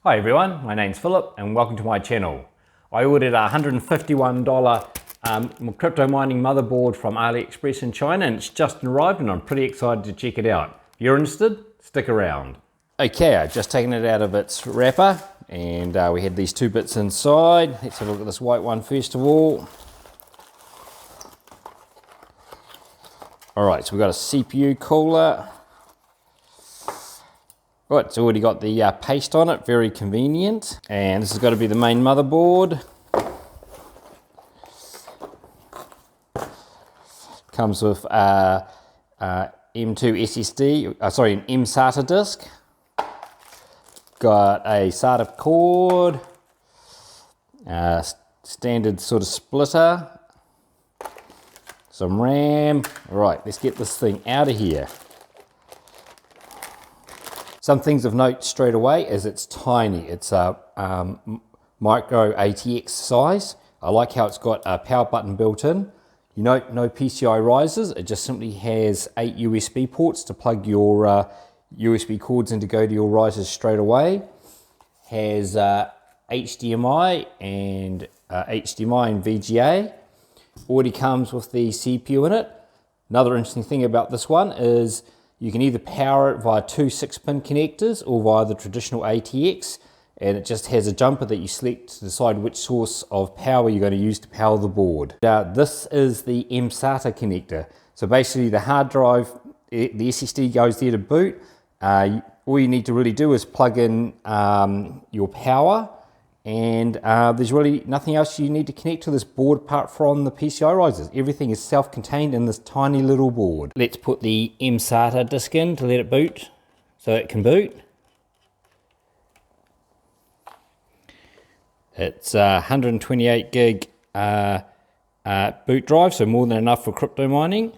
Hi everyone, my name's Philip and welcome to my channel. I ordered a $151 crypto mining motherboard from Aliexpress in China and it's just arrived and I'm pretty excited to check it out. If you're interested, stick around. Okay, I've just taken it out of its wrapper and we had these two bits inside. Let's have a look at this white one first of all. Alright, so we've got a CPU cooler. Right, it's already got the paste on it, very convenient. And this has got to be the main motherboard. Comes with M2 SSD, sorry, an mSATA disk. Got a SATA cord, standard sort of splitter, some RAM. All right, let's get this thing out of here. Some things of note straight away is it's tiny. It's a micro ATX size. I like how it's got a power button built in. You know, no PCI risers. It just simply has 8 USB ports to plug your USB cords in to go to your risers straight away. Has HDMI and VGA. Already comes with the CPU in it. Another interesting thing about this one is you can either power it via two 6-pin connectors or via the traditional ATX, and it just has a jumper that you select to decide which source of power you're going to use to power the board. Now this is the mSATA connector. So basically the hard drive, the SSD goes there to boot. All you need to really do is plug in your power, and there's really nothing else you need to connect to this board apart from the PCI risers. Everything is self-contained in this tiny little board. Let's put the mSATA disk in to let it boot so it can boot. It's 128 gig boot drive, so more than enough for crypto mining.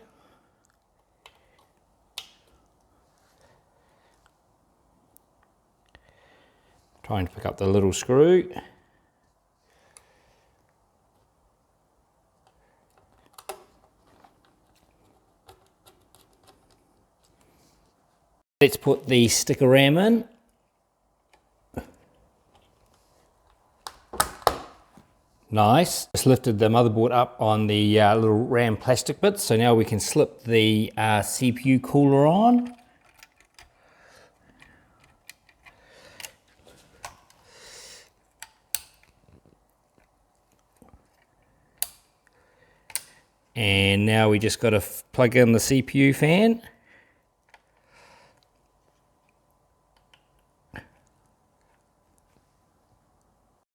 Trying to pick up the little screw. Let's put the sticker RAM in. Nice. Just lifted the motherboard up on the little RAM plastic bits, so now we can slip the CPU cooler on. And now we just got to plug in the CPU fan.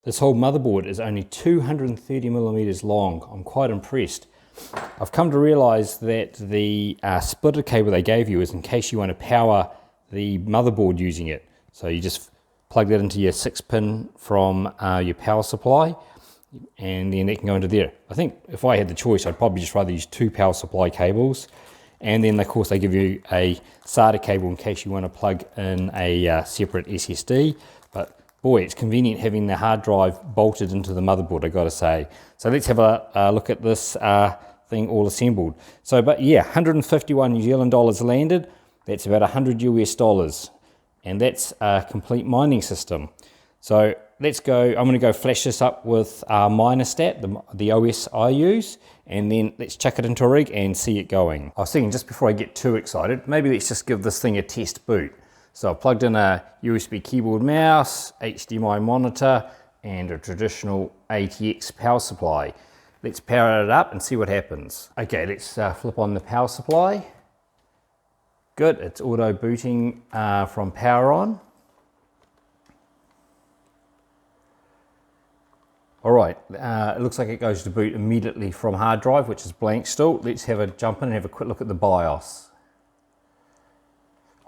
This whole motherboard is only 230 millimeters long. I'm quite impressed. I've come to realize that the splitter cable they gave you is in case you want to power the motherboard using it. So you just plug that into your 6-pin from your power supply, and then it can go into there. I think if I had the choice, I'd probably just rather use 2 power supply cables, and then of course they give you a SATA cable in case you want to plug in a separate SSD. But boy, it's convenient having the hard drive bolted into the motherboard, I gotta say. So let's have a look at this thing all assembled. So, but yeah, 151 New Zealand dollars landed. That's about 100 US dollars, and that's a complete mining system. So let's go, I'm going to go flash this up with Minerstat, the OS I use, and then let's chuck it into a rig and see it going. I was thinking just before I get too excited, maybe let's just give this thing a test boot. So I plugged in a USB keyboard mouse, HDMI monitor, and a traditional ATX power supply. Let's power it up and see what happens. Okay, let's flip on the power supply. Good, it's auto booting from power on. All right, it looks like it goes to boot immediately from hard drive, which is blank still. Let's have a jump in and have a quick look at the BIOS.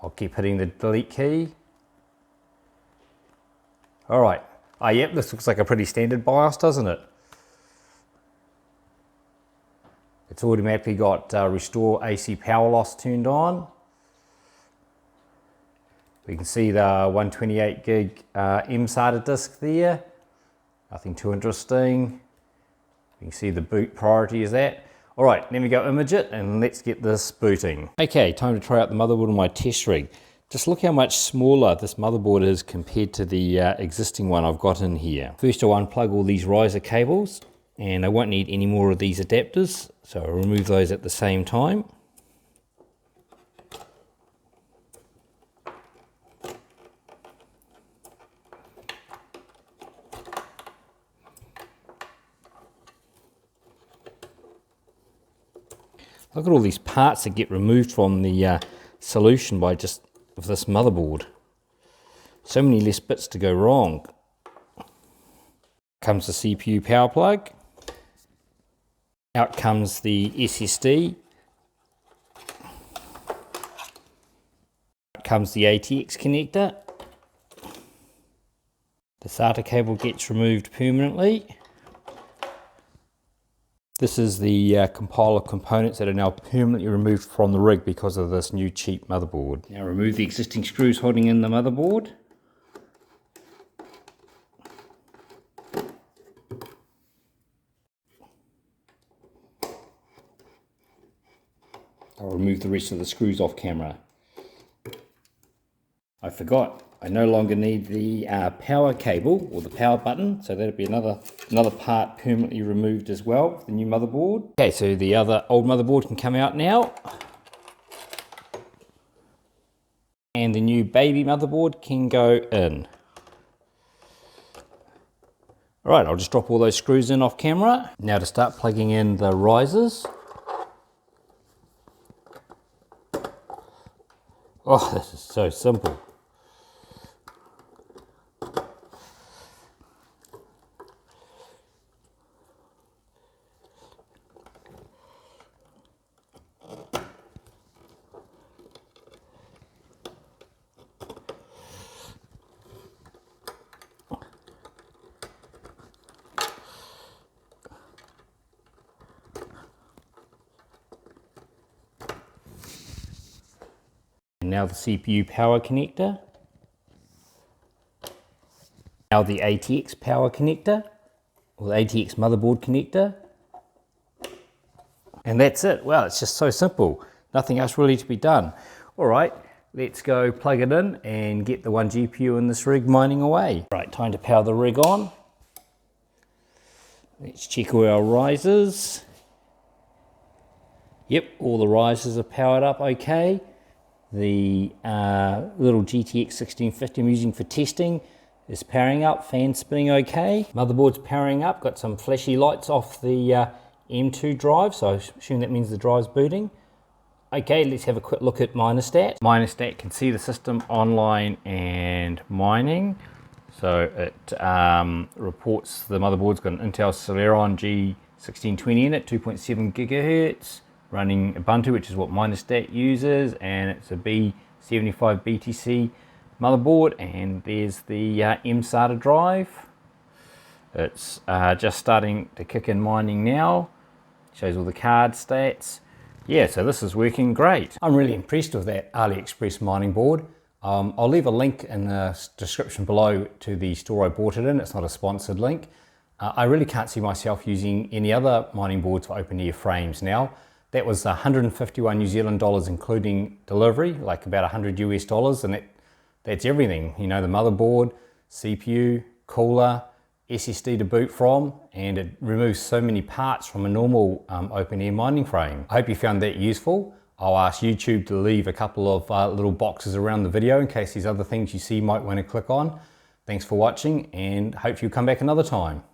I'll keep hitting the delete key. All right, yep, this looks like a pretty standard BIOS, doesn't it? It's automatically got restore AC power loss turned on. We can see the 128 gig mSATA disk there. Nothing too interesting. You can see the boot priority is that. All right, let me go image it and let's get this booting. Okay, time to try out the motherboard on my test rig. Just look how much smaller this motherboard is compared to the existing one I've got in here. First I'll unplug all these riser cables, and I won't need any more of these adapters, so I'll remove those at the same time. Look at all these parts that get removed from the solution by just of this motherboard. So many less bits to go wrong. Comes the CPU power plug. Out comes the SSD. Out comes the ATX connector. The SATA cable gets removed permanently. This is the compiler components that are now permanently removed from the rig because of this new cheap motherboard. Now remove the existing screws holding in the motherboard. I'll remove the rest of the screws off camera. I forgot, I no longer need the power cable or the power button, so that'll be another part permanently removed as well, the new motherboard. Okay, so the other old motherboard can come out now. And the new baby motherboard can go in. Alright, I'll just drop all those screws in off camera. Now to start plugging in the risers. Oh, this is so simple. And now the CPU power connector. Now the ATX power connector, or the ATX motherboard connector. And that's it. Wow, it's just so simple. Nothing else really to be done. All right, let's go plug it in and get the one GPU in this rig mining away. Right, time to power the rig on. Let's check all our risers. Yep, all the risers are powered up okay. The little GTX 1650 I'm using for testing is powering up, fan spinning okay. Motherboard's powering up, got some flashy lights off the M2 drive, so I assume that means the drive's booting. Okay, let's have a quick look at Minerstat. Minerstat can see the system online and mining. So it reports the motherboard's got an Intel Celeron G1620 in it, 2.7 gigahertz, running Ubuntu, which is what Minerstat uses, and it's a B75 BTC motherboard, and there's the mSATA drive. It's just starting to kick in mining now. Shows all the card stats. Yeah, so this is working great. I'm really impressed with that Aliexpress mining board. I'll leave a link in the description below to the store I bought it in. It's not a sponsored link. I really can't see myself using any other mining boards for open air frames now. That was 151 New Zealand dollars including delivery, like about 100 US dollars, and that's everything. You know, the motherboard, CPU, cooler, SSD to boot from, and it removes so many parts from a normal open air mining frame. I hope you found that useful. I'll ask YouTube to leave a couple of little boxes around the video in case there's other things you see you might want to click on. Thanks for watching, and hope you'll come back another time.